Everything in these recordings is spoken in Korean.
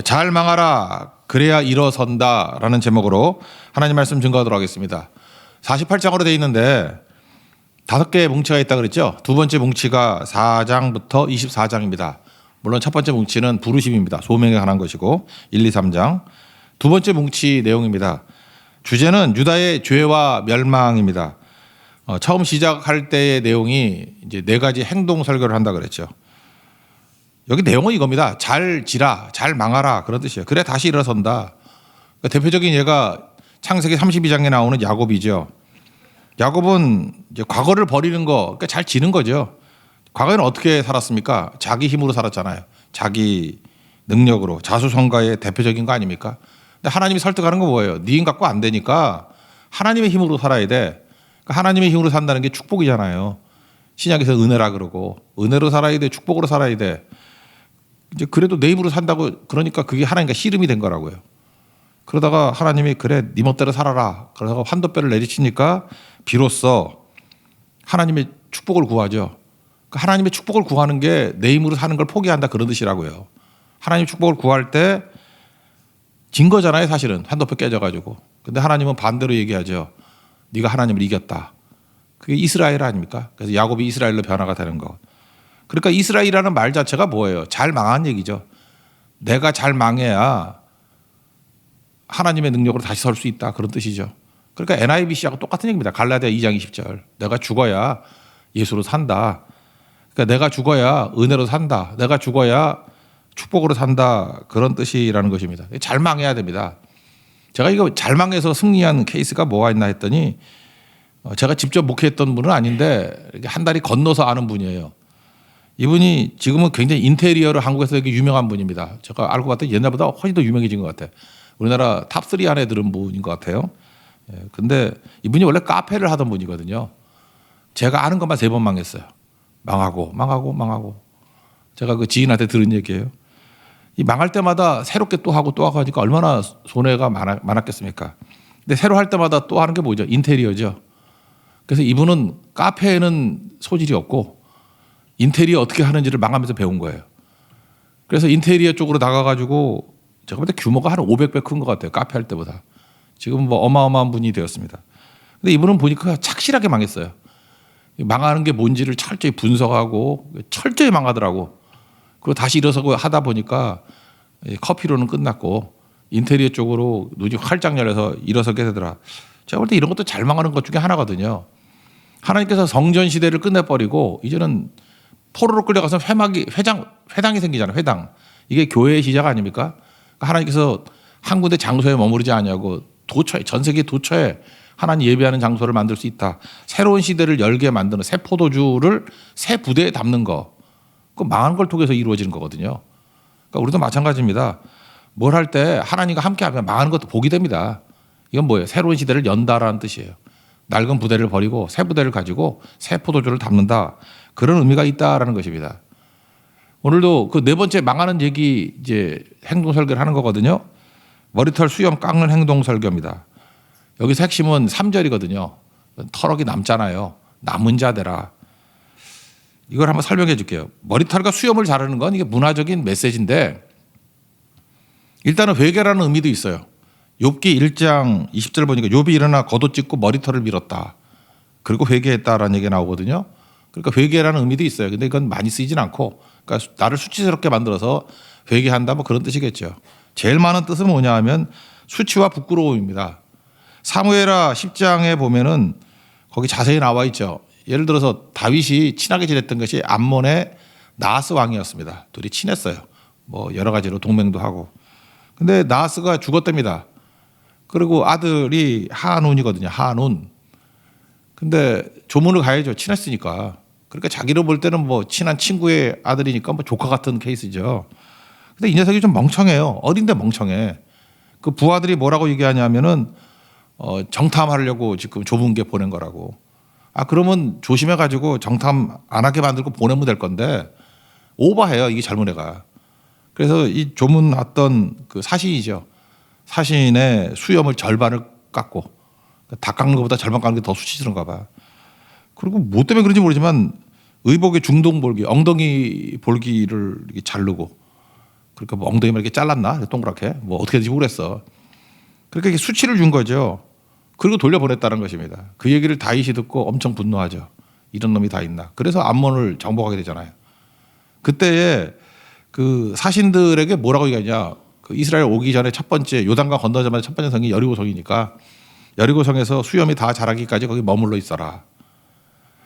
잘 망하라 그래야 일어선다라는 제목으로 하나님 말씀 증거하도록 하겠습니다. 48장으로 되어 있는데 5개의 뭉치가 있다 그랬죠. 두 번째 뭉치가 4장부터 24장입니다. 물론 첫 번째 뭉치는 부르심입니다. 소명에 관한 것이고 1, 2, 3장. 두 번째 뭉치 내용입니다. 주제는 유다의 죄와 멸망입니다. 처음 시작할 때의 내용이 이제 4가지 행동 설교를 한다 그랬죠. 여기 내용은 이겁니다. 잘 지라, 잘 망하라 그런 뜻이에요. 그래 다시 일어선다. 그러니까 대표적인 예가 창세기 32장에 나오는 야곱이죠. 야곱은 이제 과거를 버리는 거, 그러니까 잘 지는 거죠. 과거에는 어떻게 살았습니까? 자기 힘으로 살았잖아요. 자기 능력으로 자수성가의 대표적인 거 아닙니까? 근데 하나님이 설득하는 건 뭐예요? 네 힘 갖고 안 되니까 하나님의 힘으로 살아야 돼. 그러니까 하나님의 힘으로 산다는 게 축복이잖아요. 신약에서 은혜라 그러고 은혜로 살아야 돼, 축복으로 살아야 돼. 이제 그래도 내 힘으로 산다고 그러니까 그게 하나님과 씨름이 된 거라고요. 그러다가 하나님이 그래 네 멋대로 살아라. 그러다가 환도뼈를 내리치니까 비로소 하나님의 축복을 구하죠. 그러니까 하나님의 축복을 구하는 게 내 힘으로 사는 걸 포기한다 그런 뜻이라고요. 하나님 축복을 구할 때 진 거잖아요, 사실은. 환도뼈 깨져가지고. 근데 하나님은 반대로 얘기하죠. 네가 하나님을 이겼다. 그게 이스라엘 아닙니까? 그래서 야곱이 이스라엘로 변화가 되는 거. 그러니까 이스라엘이라는 말 자체가 뭐예요? 잘 망한 얘기죠. 내가 잘 망해야 하나님의 능력으로 다시 설 수 있다. 그런 뜻이죠. 그러니까 NIVC하고 똑같은 얘기입니다. 갈라디아 2장 20절. 내가 죽어야 예수로 산다. 그러니까 내가 죽어야 은혜로 산다. 내가 죽어야 축복으로 산다. 그런 뜻이라는 것입니다. 잘 망해야 됩니다. 제가 이거 잘 망해서 승리한 케이스가 뭐가 있나 했더니 제가 직접 목회했던 분은 아닌데 한 달이 건너서 아는 분이에요. 이분이 지금은 굉장히 인테리어로 한국에서 되게 유명한 분입니다. 제가 알고 봤더니 옛날보다 훨씬 더 유명해진 것 같아요. 우리나라 탑3 안에 들은 분인 것 같아요. 근데 이분이 원래 카페를 하던 분이거든요. 제가 아는 것만 3번 망했어요. 망하고. 제가 그 지인한테 들은 얘기예요. 이 망할 때마다 새롭게 또 하고 또 하고 하니까 얼마나 손해가 많았겠습니까? 근데 새로 할 때마다 또 하는 게 뭐죠? 인테리어죠. 그래서 이분은 카페에는 소질이 없고 인테리어 어떻게 하는지를 망하면서 배운 거예요. 그래서 인테리어 쪽으로 나가가지고 제가 볼 때 규모가 한 500배 큰 것 같아요. 카페 할 때보다. 지금 뭐 어마어마한 분이 되었습니다. 근데 이분은 보니까 착실하게 망했어요. 망하는 게 뭔지를 철저히 분석하고 철저히 망하더라고. 그리고 다시 일어서고 하다 보니까 커피로는 끝났고 인테리어 쪽으로 눈이 활짝 열려서 일어서게 되더라. 제가 볼 때 이런 것도 잘 망하는 것 중에 하나거든요. 하나님께서 성전 시대를 끝내버리고 이제는 포로로 끌려가서 회당이 생기잖아요. 회당. 이게 교회의 시작 아닙니까? 하나님께서 한 군데 장소에 머무르지 않냐고 전 세계 도처에 하나님 예배하는 장소를 만들 수 있다. 새로운 시대를 열게 만드는 새 포도주를 새 부대에 담는 거. 그 망한 걸 통해서 이루어지는 거거든요. 그러니까 우리도 마찬가지입니다. 뭘 할 때 하나님과 함께하면 망하는 것도 복이 됩니다. 이건 뭐예요? 새로운 시대를 연다라는 뜻이에요. 낡은 부대를 버리고 새 부대를 가지고 새 포도주를 담는다. 그런 의미가 있다라는 것입니다. 오늘도 그 4번째 망하는 얘기 이제 행동 설교를 하는 거거든요. 머리털 수염 깎는 행동 설교입니다. 여기서 핵심은 3절이거든요. 털럭이 남잖아요. 남은 자 되라. 이걸 한번 설명해 줄게요. 머리털과 수염을 자르는 건 이게 문화적인 메시지인데 일단은 회개라는 의미도 있어요. 욥기 1장 20절 보니까 욥이 일어나 겉옷 찢고 머리털을 밀었다. 그리고 회개했다라는 얘기가 나오거든요. 그러니까 회개라는 의미도 있어요. 근데 이건 많이 쓰이진 않고 그러니까 나를 수치스럽게 만들어서 회개한다 뭐 그런 뜻이겠죠. 제일 많은 뜻은 뭐냐 하면 수치와 부끄러움입니다. 사무엘하 10장에 보면은 거기 자세히 나와 있죠. 예를 들어서 다윗이 친하게 지냈던 것이 암몬의 나하스 왕이었습니다. 둘이 친했어요. 뭐 여러 가지로 동맹도 하고. 근데 나하스가 죽었답니다. 그리고 아들이 하눈이거든요. 하눈. 근데 조문을 가야죠. 친했으니까. 그러니까 자기로 볼 때는 뭐 친한 친구의 아들이니까 뭐 조카 같은 케이스죠. 근데 이 녀석이 좀 멍청해요. 어린데 멍청해. 그 부하들이 뭐라고 얘기하냐면은 정탐하려고 지금 좁은 게 보낸 거라고. 그러면 조심해가지고 정탐 안 하게 만들고 보내면 될 건데 오버해요. 이게 잘못해가. 그래서 이 조문 왔던 그 사신이죠. 사신의 수염을 절반을 깎고 다 깎는 것보다 절반 깎는 게 더 수치스러운가 봐. 그리고 뭐 때문에 그런지 모르지만 의복의 중동 볼기, 엉덩이 볼기를 이렇게 자르고 그러니까 뭐 엉덩이만 이렇게 잘랐나? 동그랗게. 뭐 어떻게 되지 모르겠어. 그러니까 이게 수치를 준 거죠. 그리고 돌려보냈다는 것입니다. 그 얘기를 다윗이 듣고 엄청 분노하죠. 이런 놈이 다 있나. 그래서 암몬을 정복하게 되잖아요. 그때에 그 사신들에게 뭐라고 얘기하냐. 그 이스라엘 오기 전에 첫 번째 요단강 건너자마자 첫 번째 성이 여리고성이니까 여리고성에서 수염이 다 자라기까지 거기 머물러 있어라.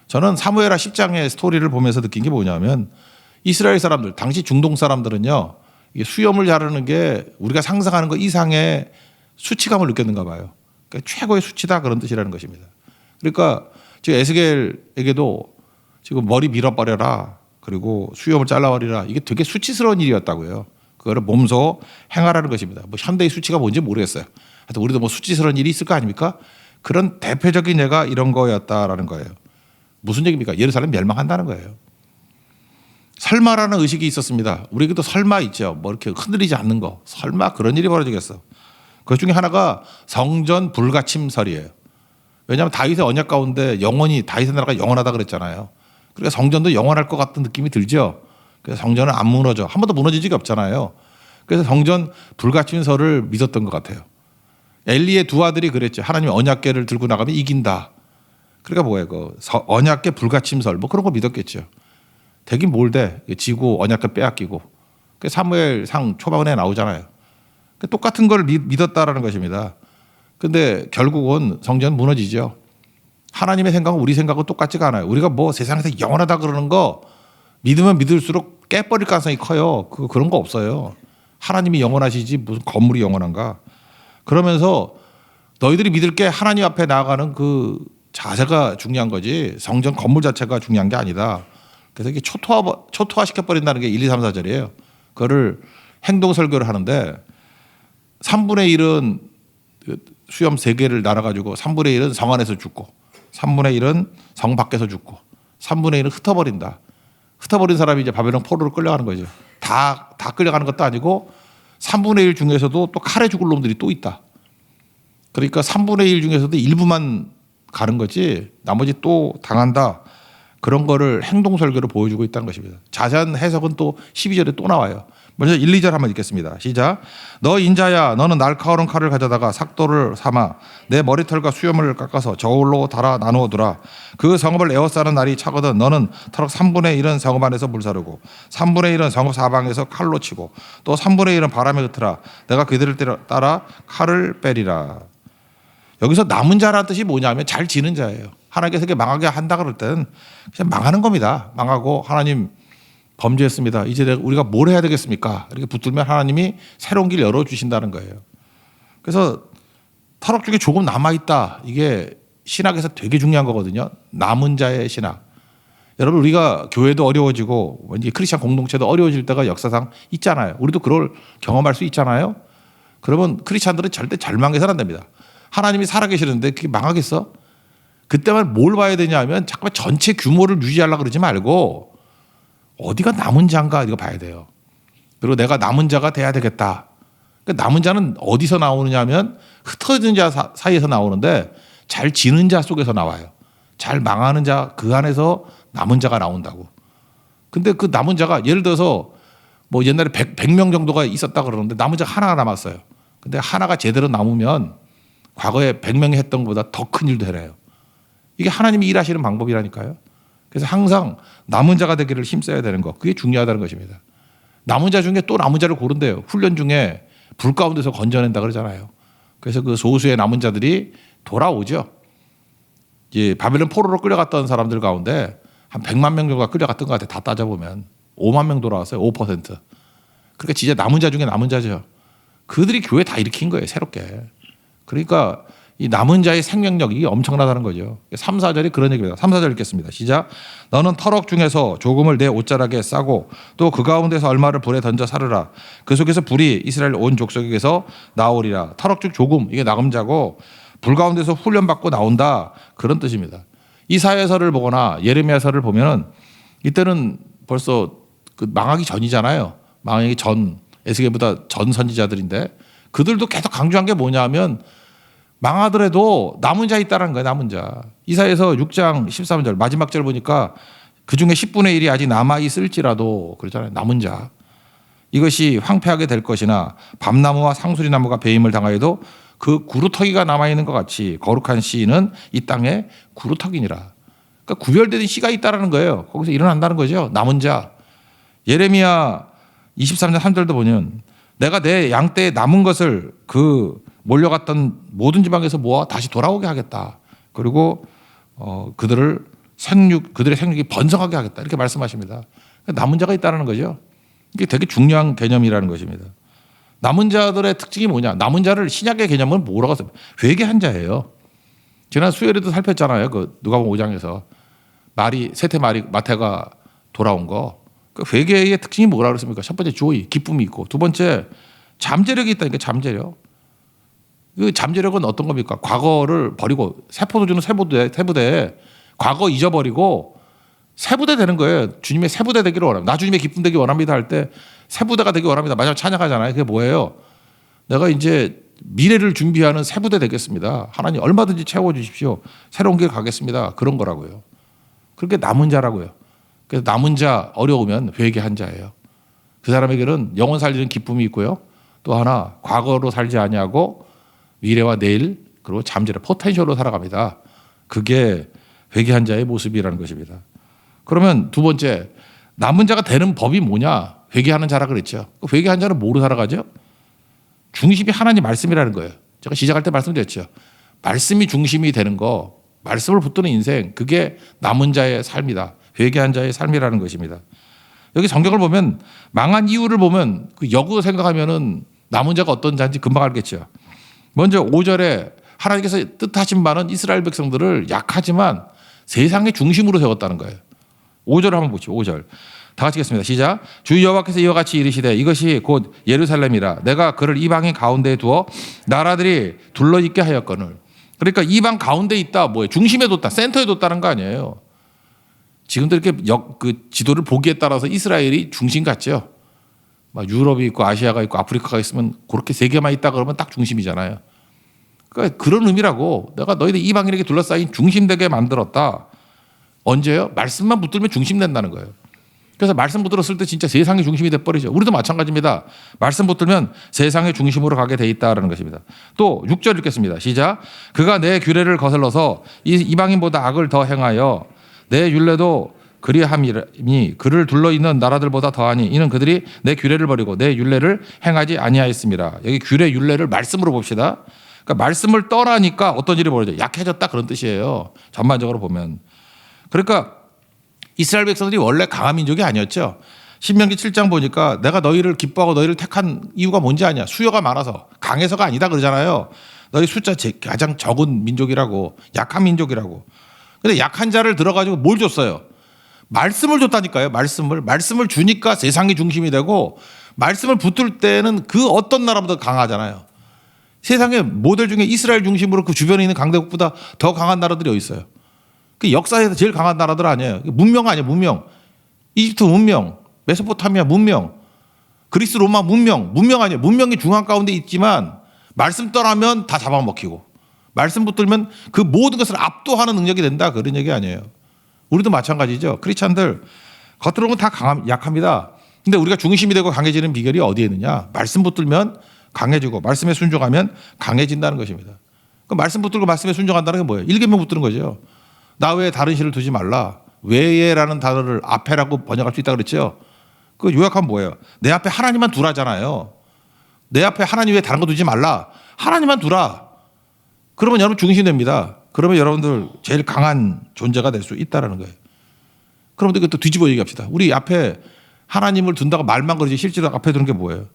저는 사무엘하 10장의 스토리를 보면서 느낀 게 뭐냐면 이스라엘 사람들, 당시 중동 사람들은요. 이게 수염을 자르는 게 우리가 상상하는 것 이상의 수치감을 느꼈는가 봐요. 그러니까 최고의 수치다 그런 뜻이라는 것입니다. 그러니까 지금 에스겔에게도 지금 머리 밀어버려라. 그리고 수염을 잘라버리라. 이게 되게 수치스러운 일이었다고요. 그거를 몸소 행하라는 것입니다. 뭐 현대의 수치가 뭔지 모르겠어요. 하여튼 우리도 뭐 수치스러운 일이 있을 거 아닙니까? 그런 대표적인 예가 이런 거였다라는 거예요. 무슨 얘기입니까? 예루살렘 멸망한다는 거예요. 설마라는 의식이 있었습니다. 우리에게도 설마 있죠. 뭐 이렇게 흔들리지 않는 거. 설마 그런 일이 벌어지겠어. 그 중에 하나가 성전 불가침설이에요. 왜냐하면 다윗의 언약 가운데 영원히 다윗의 나라가 영원하다 그랬잖아요. 그러니까 성전도 영원할 것 같은 느낌이 들죠. 그래서 성전은 안 무너져. 한 번도 무너진 적이 없잖아요. 그래서 성전 불가침설을 믿었던 것 같아요. 엘리의 두 아들이 그랬죠. 하나님 언약궤를 들고 나가면 이긴다. 그러니까 뭐예요? 그 언약궤 불가침설 뭐 그런 거 믿었겠죠. 되긴 뭘 돼. 지고 언약궤 빼앗기고. 그 사무엘상 초반에 나오잖아요. 똑같은 걸 믿었다라는 것입니다. 근데 결국은 성전 무너지죠. 하나님의 생각은 우리 생각은 똑같지가 않아요. 우리가 뭐 세상에서 영원하다 그러는 거 믿으면 믿을수록 깨버릴 가능성이 커요. 그런 거 없어요. 하나님이 영원하시지 무슨 건물이 영원한가. 그러면서 너희들이 믿을 게 하나님 앞에 나아가는 그 자세가 중요한 거지 성전 건물 자체가 중요한 게 아니다. 그래서 이게 초토화 시켜버린다는 게 1, 2, 3, 4절이에요. 그거를 행동 설교를 하는데 3분의 1은 수염 3개를 나눠가지고 3분의 1은 성 안에서 죽고 3분의 1은 성 밖에서 죽고 3분의 1은 흩어버린다. 흩어버린 사람이 이제 바벨론 포로로 끌려가는 거죠. 다 끌려가는 것도 아니고 3분의 1 중에서도 또 칼에 죽을 놈들이 또 있다. 그러니까 3분의 1 중에서도 일부만 가는 거지 나머지 또 당한다. 그런 거를 행동 설교를 보여주고 있다는 것입니다. 자세한 해석은 또 12절에 또 나와요. 먼저 1, 2절 한번 읽겠습니다. 시작. 너 인자야 너는 날카로운 칼을 가져다가 삭도를 삼아 내 머리털과 수염을 깎아서 저울로 달아 나누어 두라. 그 성읍을 에워싸는 날이 차거든 너는 터럭 3분의 1은 성읍 안에서 물사르고 3분의 1은 성읍 사방에서 칼로 치고 또 3분의 1은 바람에 흩으라. 내가 그들을 따라 칼을 빼리라. 여기서 남은 자라는 뜻이 뭐냐면 잘 지는 자예요. 하나님께서 이렇게 망하게 한다 그럴 때는 그냥 망하는 겁니다. 망하고 하나님 범죄했습니다. 이제 우리가 뭘 해야 되겠습니까? 이렇게 붙들면 하나님이 새로운 길 열어주신다는 거예요. 그래서 터럭 중에 조금 남아있다. 이게 신학에서 되게 중요한 거거든요. 남은 자의 신학. 여러분 우리가 교회도 어려워지고 왠지 크리스찬 공동체도 어려워질 때가 역사상 있잖아요. 우리도 그걸 경험할 수 있잖아요. 그러면 크리스찬들은 절대 절망해서는 안 됩니다. 하나님이 살아계시는데 그게 망하겠어? 그때만 뭘 봐야 되냐 하면 잠깐만 전체 규모를 유지하려고 그러지 말고 어디가 남은 자인가 이거 봐야 돼요. 그리고 내가 남은 자가 돼야 되겠다. 그러니까 남은 자는 어디서 나오느냐 하면 흩어진 자 사이에서 나오는데 잘 지는 자 속에서 나와요. 잘 망하는 자 그 안에서 남은 자가 나온다고. 근데 그 남은 자가 예를 들어서 뭐 옛날에 100명 정도가 있었다 그러는데 남은 자가 하나가 남았어요. 근데 하나가 제대로 남으면 과거에 100명이 했던 것보다 더 큰 일도 해내요. 이게 하나님이 일하시는 방법이라니까요. 그래서 항상 남은 자가 되기를 힘써야 되는 것. 그게 중요하다는 것입니다. 남은 자 중에 또 남은 자를 고른대요. 훈련 중에 불 가운데서 건져낸다 그러잖아요. 그래서 그 소수의 남은 자들이 돌아오죠. 이제 바벨론 포로로 끌려갔던 사람들 가운데 한 100만 명 정도가 끌려갔던 것 같아요. 다 따져보면. 5만 명 돌아왔어요. 5%. 그러니까 진짜 남은 자 중에 남은 자죠. 그들이 교회 다 일으킨 거예요. 새롭게. 그러니까 이 남은 자의 생명력이 엄청나다는 거죠. 3, 4절이 그런 얘기입니다. 3, 4절 읽겠습니다. 시작. 너는 터럭 중에서 조금을 내 옷자락에 싸고 또 그 가운데서 얼마를 불에 던져 사르라. 그 속에서 불이 이스라엘 온 족속에게서 나오리라. 터럭 중 조금 이게 나금자고 불 가운데서 훈련받고 나온다. 그런 뜻입니다. 이사야서를 보거나 예레미야서를 보면은 이때는 벌써 그 망하기 전이잖아요. 망하기 전 에스겔보다 전 선지자들인데 그들도 계속 강조한 게 뭐냐면 망하더라도 남은 자 있다는 거예요. 남은 자. 이사야서 6장 13절 마지막 절 보니까 그중에 10분의 1이 아직 남아있을지라도 그러잖아요. 남은 자. 이것이 황폐하게 될 것이나 밤나무와 상수리나무가 배임을 당하여도 그 구루터기가 남아있는 것 같이 거룩한 씨는 이 땅에 구루터기니라. 그러니까 구별되는 씨가 있다라는 거예요. 거기서 일어난다는 거죠. 남은 자. 예레미야 23장 3절도 보면 내가 내 양떼에 남은 것을 그 몰려갔던 모든 지방에서 모아 다시 돌아오게 하겠다. 그리고 그들의 생육이 번성하게 하겠다. 이렇게 말씀하십니다. 남은 자가 있다는 거죠. 이게 되게 중요한 개념이라는 것입니다. 남은 자들의 특징이 뭐냐? 남은 자를 신약의 개념은 뭐라고 했어요? 회개한 자예요. 지난 수요일에도 살폈잖아요. 그 누가복음 5장에서 셋의 말이 마태가 돌아온 거. 그 회개의 특징이 뭐라고 그랬습니까? 첫 번째 조의, 기쁨이 있고, 두 번째 잠재력이 있다니까. 잠재력. 그 잠재력은 어떤 겁니까? 과거를 버리고 세포도주는 세부대 과거 잊어버리고 세부대 되는 거예요. 주님의 세부대 되기를 원합니다. 나 주님의 기쁨 되기 원합니다 할 때 세부대가 되기 원합니다. 마지막 찬양하잖아요. 그게 뭐예요? 내가 이제 미래를 준비하는 세부대 되겠습니다. 하나님 얼마든지 채워주십시오. 새로운 길 가겠습니다. 그런 거라고요. 그렇게 남은 자라고요. 그래서 남은 자 어려우면 회개한 자예요. 그 사람에게는 영원 살리는 기쁨이 있고요. 또 하나 과거로 살지 아니하고 미래와 내일 그리고 잠재력 포텐셜로 살아갑니다. 그게 회개한 자의 모습이라는 것입니다. 그러면 두 번째 남은 자가 되는 법이 뭐냐? 회개하는 자라 그랬죠. 회개한 자는 뭐로 살아가죠? 중심이 하나님 말씀이라는 거예요. 제가 시작할 때 말씀드렸죠. 말씀이 중심이 되는 거, 말씀을 붙드는 인생, 그게 남은 자의 삶이다. 회개한 자의 삶이라는 것입니다. 여기 성경을 보면 망한 이유를 보면 그 역으로 생각하면은 남은 자가 어떤 자인지 금방 알겠죠. 먼저 5절에 하나님께서 뜻하신 바는 이스라엘 백성들을 약하지만 세상의 중심으로 세웠다는 거예요. 5절을 한번 보시죠. 5절. 다 같이 읽겠습니다. 시작. 주 여호와께서 이와 같이 이르시되 이것이 곧 예루살렘이라 내가 그를 이방인 가운데에 두어 나라들이 둘러있게 하였거늘. 그러니까 이방 가운데 있다. 뭐예요? 중심에 뒀다. 센터에 뒀다는 거 아니에요. 지금도 이렇게 그 지도를 보기에 따라서 이스라엘이 중심 같죠. 막 유럽이 있고 아시아가 있고 아프리카가 있으면 그렇게 세 개만 있다 그러면 딱 중심이잖아요. 그러니까 그런 의미라고 내가 너희들 이방인에게 둘러싸인 중심되게 만들었다. 언제요? 말씀만 붙들면 중심된다는 거예요. 그래서 말씀 붙들었을 때 진짜 세상의 중심이 돼버리죠. 우리도 마찬가지입니다. 말씀 붙들면 세상의 중심으로 가게 돼 있다는 것입니다. 또 6절 읽겠습니다. 시작. 그가 내 규례를 거슬러서 이방인보다 악을 더 행하여 내 율례도 그리함이니 그를 둘러있는 나라들보다 더하니 이는 그들이 내 규례를 버리고 내 율례를 행하지 아니하였습니다. 여기 규례 율례를 말씀으로 봅시다. 그러니까 말씀을 떠나니까 어떤 일이 벌어져요? 약해졌다 그런 뜻이에요. 전반적으로 보면. 그러니까 이스라엘 백성들이 원래 강한 민족이 아니었죠. 신명기 7장 보니까 내가 너희를 기뻐하고 너희를 택한 이유가 뭔지 아냐? 수요가 많아서 강해서가 아니다 그러잖아요. 너희 숫자 가장 적은 민족이라고, 약한 민족이라고. 근데 약한 자를 들어가지고 뭘 줬어요? 말씀을 줬다니까요. 말씀을 주니까 세상이 중심이 되고 말씀을 붙들 때는 그 어떤 나라보다 강하잖아요. 세상의 모델 중에 이스라엘 중심으로 그 주변에 있는 강대국보다 더 강한 나라들이 어디 있어요? 그 역사에서 제일 강한 나라들 아니에요. 문명 아니에요. 문명. 이집트 문명, 메소포타미아 문명, 그리스 로마 문명 아니에요. 문명이 중앙 가운데 있지만 말씀 떠나면 다 잡아먹히고 말씀 붙들면 그 모든 것을 압도하는 능력이 된다. 그런 얘기 아니에요. 우리도 마찬가지죠. 크리스찬들 겉으로는 다 약합니다. 근데 우리가 중심이 되고 강해지는 비결이 어디에 있느냐? 말씀 붙들면 강해지고 말씀에 순종하면 강해진다는 것입니다. 그 말씀 붙들고 말씀에 순종한다는 게 뭐예요? 일계명 붙드는 거죠. 나 외에 다른 신을 두지 말라. 외에라는 단어를 앞에라고 번역할 수 있다 그랬죠. 그 요약하면 뭐예요? 내 앞에 하나님만 두라잖아요. 내 앞에 하나님 외에 다른 거 두지 말라. 하나님만 두라. 그러면 여러분 중심이 됩니다. 그러면 여러분들 제일 강한 존재가 될 수 있다는 거예요. 그럼 또 뒤집어 얘기합시다. 우리 앞에 하나님을 둔다고 말만 그러지 실제로 앞에 두는 게 뭐예요?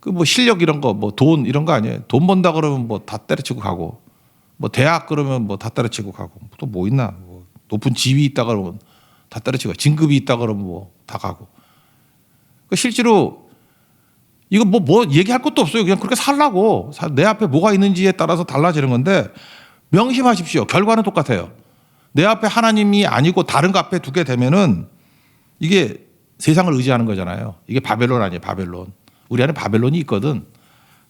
그 뭐 실력 이런 거, 뭐 돈 이런 거 아니에요? 돈 번다 그러면 뭐 다 때려치고 가고, 뭐 대학 그러면 뭐 다 때려치고 가고, 또 뭐 있나? 뭐 높은 지위 있다 그러면 다 때려치고, 진급이 있다 그러면 뭐 다 가고. 그 실제로 이거 뭐 얘기할 것도 없어요. 그냥 그렇게 살라고. 내 앞에 뭐가 있는지에 따라서 달라지는 건데 명심하십시오. 결과는 똑같아요. 내 앞에 하나님이 아니고 다른 거 앞에 두게 되면은 이게 세상을 의지하는 거잖아요. 이게 바벨론 아니에요. 바벨론. 우리 안에 바벨론이 있거든.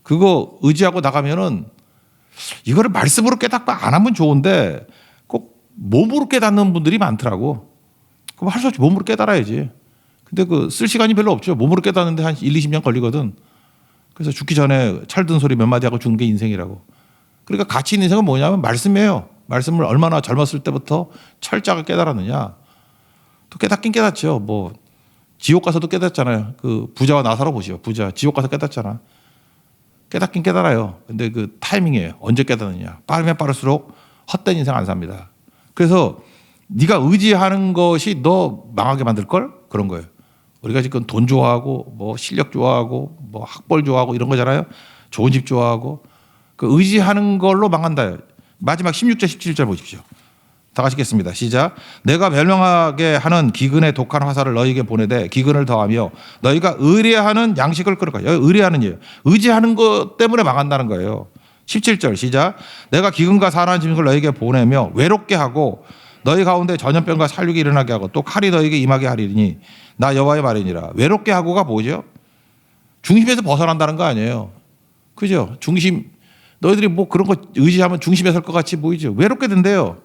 그거 의지하고 나가면은 이거를 말씀으로 깨닫고 안 하면 좋은데 꼭 몸으로 깨닫는 분들이 많더라고. 그럼 할 수 없이 몸으로 깨달아야지. 근데 그 쓸 시간이 별로 없죠. 몸으로 깨닫는데 한 1, 20년 걸리거든. 그래서 죽기 전에 철든 소리 몇 마디 하고 죽는 게 인생이라고. 그러니까 가치 있는 인생은 뭐냐면 말씀이에요. 말씀을 얼마나 젊었을 때부터 철저하게 깨달았느냐. 또 깨닫긴 깨닫죠. 뭐 지옥 가서도 깨닫잖아요. 그 부자와 나사로 보시오. 부자 지옥 가서 깨닫잖아. 깨닫긴 깨달아요. 근데 그 타이밍이에요. 언제 깨닫느냐. 빠르면 빠를수록 헛된 인생 안 삽니다. 그래서 네가 의지하는 것이 너 망하게 만들 걸 그런 거예요. 우리가 지금 돈 좋아하고 뭐 실력 좋아하고 뭐 학벌 좋아하고 이런 거잖아요. 좋은 집 좋아하고 그 의지하는 걸로 망한다. 마지막 16절 17절 보십시오. 다 같이겠습니다. 시작. 내가 멸망하게 하는 기근의 독한 화살을 너희에게 보내되 기근을 더하며 너희가 의뢰하는 양식을 끌어가. 여기 의뢰하는 이에요. 의지하는 것 때문에 망한다는 거예요. 17절 시작. 내가 기근과 사나운 짐승을 너희에게 보내며 외롭게 하고 너희 가운데 전염병과 살육이 일어나게 하고 또 칼이 너희에게 임하게 하리니 나 여호와의 말이니라. 외롭게 하고가 뭐죠? 중심에서 벗어난다는 거 아니에요. 그죠? 중심 너희들이 뭐 그런 거 의지하면 중심에 설 것 같이 보이죠. 외롭게 된대요.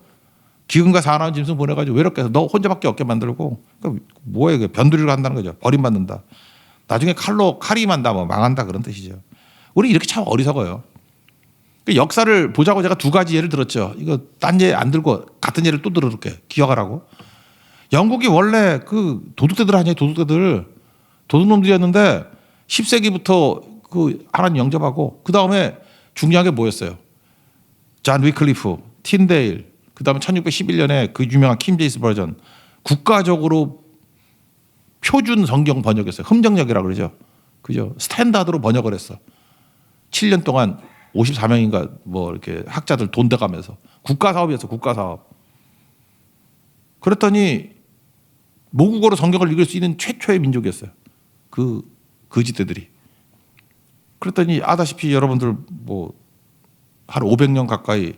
기근과 사나운 짐승 보내가지고 외롭게 해서 너 혼자밖에 없게 만들고 그러니까 뭐예요? 이게 변두리를 한다는 거죠. 버림받는다. 나중에 칼이 만다 뭐 망한다 그런 뜻이죠. 우리 이렇게 참 어리석어요. 그 역사를 보자고 제가 두 가지 예를 들었죠. 이거 딴 예 안 들고 같은 예를 또 들어볼게. 기억하라고. 영국이 원래 그 도둑들 아니에요. 도둑놈들이었는데 10세기부터 그 하나님 영접하고 그 다음에 중요한 게 뭐였어요? 존 위클리프, 틴데일, 그 다음에 1611년에 그 유명한 킹 제임스 버전 국가적으로 표준 성경 번역했어요. 흠정역이라고 그러죠. 그죠? 스탠다드로 번역을 했어. 7년 동안 54명인가 뭐 이렇게 학자들 돈 대가면서 국가 사업이었어. 국가 사업. 그랬더니 모국어로 성경을 읽을 수 있는 최초의 민족이었어요. 그 거지들이. 그랬더니 아다시피 여러분들 뭐 한 500년 가까이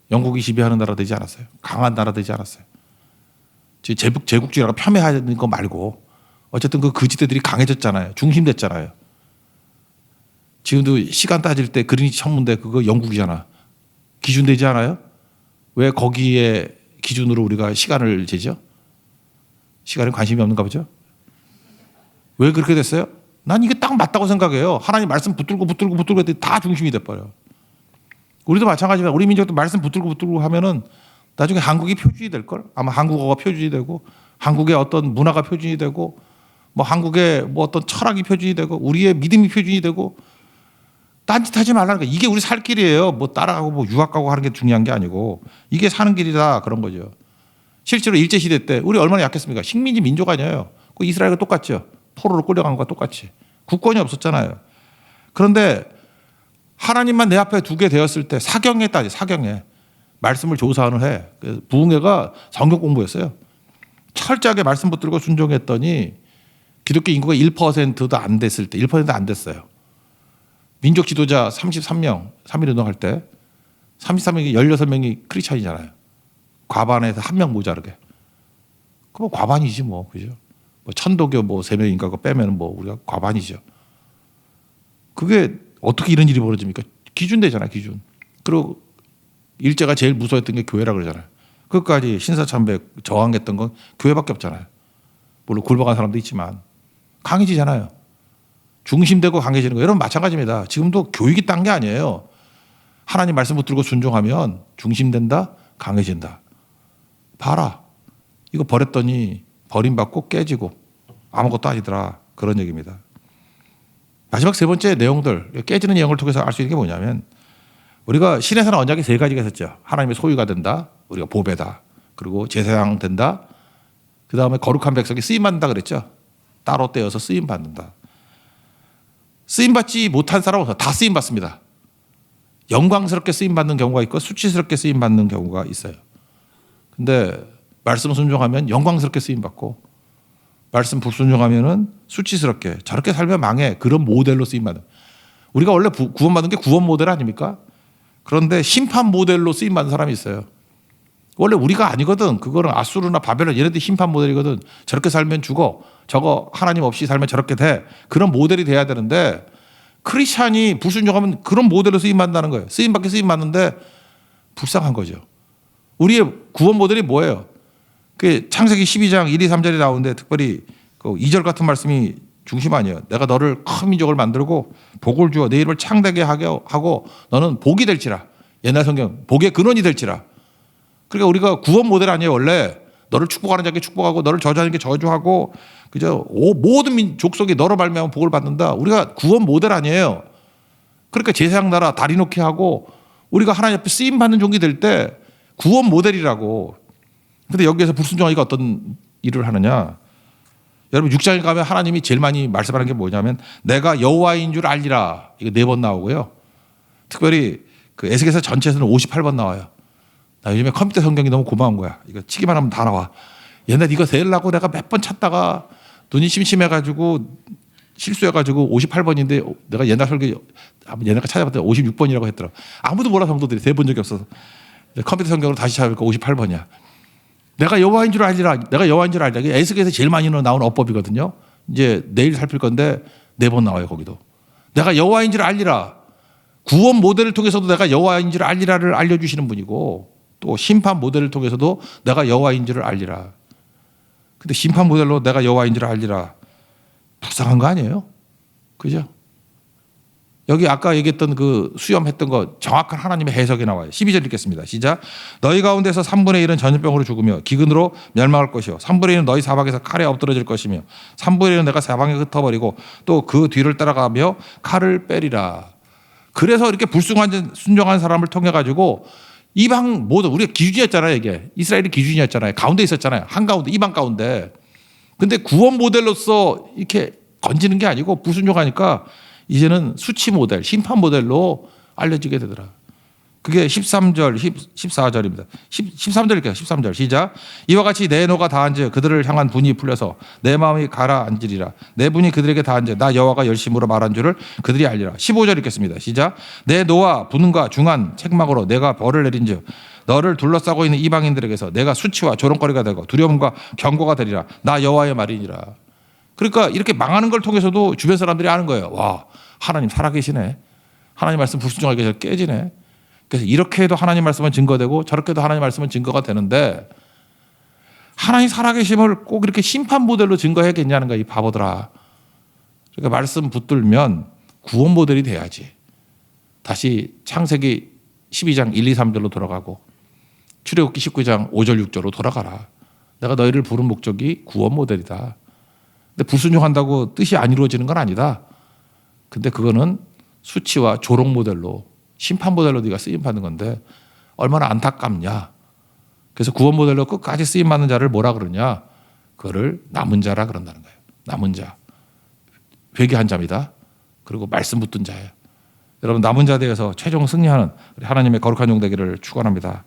영국이 지배하는 나라 되지 않았어요. 강한 나라 되지 않았어요. 제국주의라고 폄훼하는 거 말고 어쨌든 그 거지들이 강해졌잖아요. 중심됐잖아요. 지금도 시간 따질 때 그리니치 천문대 그거 영국이잖아. 기준 되지 않아요? 왜 거기에 기준으로 우리가 시간을 재죠? 시간에 관심이 없는가 보죠? 왜 그렇게 됐어요? 난 이게 딱 맞다고 생각해요. 하나님 말씀 붙들고 했더니 다 중심이 돼버려. 우리도 마찬가지입니다. 우리 민족도 말씀 붙들고 하면은 나중에 한국이 표준이 될걸? 아마 한국어가 표준이 되고 한국의 어떤 문화가 표준이 되고 뭐 한국의 뭐 어떤 철학이 표준이 되고 우리의 믿음이 표준이 되고 딴짓하지 말라는 거예요. 이게 우리 살 길이에요. 뭐 따라가고 뭐 유학 가고 하는 게 중요한 게 아니고 이게 사는 길이다 그런 거죠. 실제로 일제시대 때 우리 얼마나 약했습니까? 식민지 민족 아니에요. 그 이스라엘과 똑같죠. 포로로 끌려간 것과 똑같이. 국권이 없었잖아요. 그런데 하나님만 내 앞에 두게 되었을 때 사경에 따지 사경에 말씀을 조사를 해. 부흥회가 성경 공부였어요. 철저하게 말씀 붙들고 순종했더니 기독교 인구가 1%도 안 됐을 때 1%도 안 됐어요. 민족 지도자 33명 3.1운동 할 때 33명이 16명이 크리스찬이잖아요. 과반에서 1명 모자르게. 그뭐 과반이지 뭐 그죠? 뭐 천도교 뭐 3명인가 그거 빼면 뭐 우리가 과반이죠. 그게 어떻게 이런 일이 벌어집니까? 기준되잖아요, 기준. 그리고 일제가 제일 무서워했던 게 교회라 그러잖아요. 끝까지 신사참배 저항했던 건 교회밖에 없잖아요. 물론 굴복한 사람도 있지만 강해지잖아요. 중심되고 강해지는 거 여러분 마찬가지입니다. 지금도 교육이 딴 게 아니에요. 하나님 말씀 붙들고 순종하면 중심된다, 강해진다. 봐라. 이거 버렸더니 버림받고 깨지고 아무것도 아니더라. 그런 얘기입니다. 마지막 세 번째 내용들, 깨지는 내용을 통해서 알 수 있는 게 뭐냐면 우리가 신에서는 언약이 3가지가 있었죠. 하나님의 소유가 된다. 우리가 보배다. 그리고 제사장 된다. 그 다음에 거룩한 백성이 쓰임받는다 그랬죠. 따로 떼어서 쓰임받는다. 쓰임받지 못한 사람은 다 쓰임받습니다. 영광스럽게 쓰임받는 경우가 있고 수치스럽게 쓰임받는 경우가 있어요. 근데 말씀 순종하면 영광스럽게 쓰임받고 말씀 불순종하면은 수치스럽게 저렇게 살면 망해. 그런 모델로 쓰임받는. 우리가 원래 구원받은 게 구원 모델 아닙니까? 그런데 심판 모델로 쓰임받는 사람이 있어요. 원래 우리가 아니거든. 그거는 아수르나 바벨론 얘네들 심판 모델이거든. 저렇게 살면 죽어. 저거 하나님 없이 살면 저렇게 돼. 그런 모델이 돼야 되는데 크리스찬이 불순종하면 그런 모델로 쓰임받는다는 거예요. 쓰임받게 쓰임받는데 불쌍한 거죠. 우리의 구원 모델이 뭐예요? 그 창세기 12장 1, 2, 3절이 나오는데 특별히 그 2절 같은 말씀이 중심 아니에요. 내가 너를 큰 민족을 만들고 복을 주어 내 이름을 창대하게 하고 너는 복이 될지라. 옛날 성경 복의 근원이 될지라. 그러니까 우리가 구원 모델 아니에요. 원래 너를 축복하는 자에게 축복하고 너를 저주하는 게 저주하고 그죠? 모든 족속이 너로 말미암아 복을 받는다. 우리가 구원 모델 아니에요. 그러니까 제사장 나라 다리 놓게 하고 우리가 하나님 앞에 쓰임 받는 종이 될 때 구원 모델이라고. 근데 여기에서 불순종하기가 어떤 일을 하느냐? 여러분 6장에 가면 하나님이 제일 많이 말씀하는 게 뭐냐면 내가 여호와인 줄 알리라. 이거 4번 나오고요. 특별히 그 에스겔서 전체에서는 58번 나와요. 나 요즘에 컴퓨터 성경이 너무 고마운 거야. 이거 치기만 하면 다 나와. 옛날 이거 세려고 내가 몇 번 찾다가 눈이 심심해가지고 실수해가지고 58번인데 내가 옛날 설교 옛날 거 찾아봤더니 56번이라고 했더라. 아무도 몰라 성도들이 세본 적이 없어서 컴퓨터 성경으로 다시 찾아보니까 58번이야. 내가 여호와인 줄 알리라. 내가 여호와인 줄 알리라. 이게 에스겔에서 제일 많이 나오는 어법이거든요. 이제 내일 살필 건데 4번 나와요 거기도. 내가 여호와인 줄 알리라. 구원 모델을 통해서도 내가 여호와인 줄 알리라를 알려주시는 분이고 또 심판 모델을 통해서도 내가 여호와인 줄을 알리라. 근데 심판 모델로 내가 여호와인 줄 알리라. 불쌍한 거 아니에요? 그죠? 여기 아까 얘기했던 그 수염했던 거 정확한 하나님의 해석이 나와요. 12절 읽겠습니다. 시작. 너희 가운데서 3분의 1은 전염병으로 죽으며 기근으로 멸망할 것이요 3분의 1은 너희 사방에서 칼에 엎드러질 것이며 3분의 1은 내가 사방에 흩어버리고 또 그 뒤를 따라가며 칼을 빼리라. 그래서 이렇게 불순한 순종한 사람을 통해 가지고 이방 모두 우리가 기준이었잖아요. 이게 이스라엘이 기준이었잖아요. 가운데 있었잖아요. 한가운데 이방 가운데. 근데 구원 모델로서 이렇게 건지는 게 아니고 불순종하니까 이제는 수치 모델, 심판 모델로 알려지게 되더라. 그게 13절, 14절입니다. 13절 읽게요. 13절 시작. 이와 같이 내 노가 다한즉 그들을 향한 분이 풀려서 내 마음이 가라앉으리라. 내 분이 그들에게 다한즉 나 여호와가 열심으로 말한 줄을 그들이 알리라. 15절 읽겠습니다. 시작. 내 노와 분과 중한 책망으로 내가 벌을 내린즉 너를 둘러싸고 있는 이방인들에게서 내가 수치와 조롱거리가 되고 두려움과 경고가 되리라. 나 여호와의 말이니라. 그러니까 이렇게 망하는 걸 통해서도 주변 사람들이 아는 거예요. 와, 하나님 살아계시네. 하나님 말씀 불순종하게 해서 깨지네. 그래서 이렇게 해도 하나님 말씀은 증거되고 저렇게 해도 하나님 말씀은 증거가 되는데 하나님 살아계심을 꼭 이렇게 심판 모델로 증거해야겠냐는 거야. 이 바보들아. 그러니까 말씀 붙들면 구원 모델이 돼야지. 다시 창세기 12장 1, 2, 3절로 돌아가고 출애굽기 19장 5절 6절로 돌아가라. 내가 너희를 부른 목적이 구원 모델이다. 근데 불순종한다고 뜻이 안 이루어지는 건 아니다. 근데 그거는 수치와 조롱 모델로 심판 모델로 네가 쓰임 받는 건데 얼마나 안타깝냐. 그래서 구원 모델로 끝까지 쓰임 받는 자를 뭐라 그러냐. 그거를 남은 자라 그런다는 거예요. 남은 자. 회개한 자입니다. 그리고 말씀 붙든 자예요. 여러분 남은 자에 대해서 최종 승리하는 하나님의 거룩한 종 되기를 축원합니다.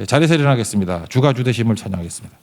자리에서 일어나겠습니다. 주가 주 되심을 찬양하겠습니다.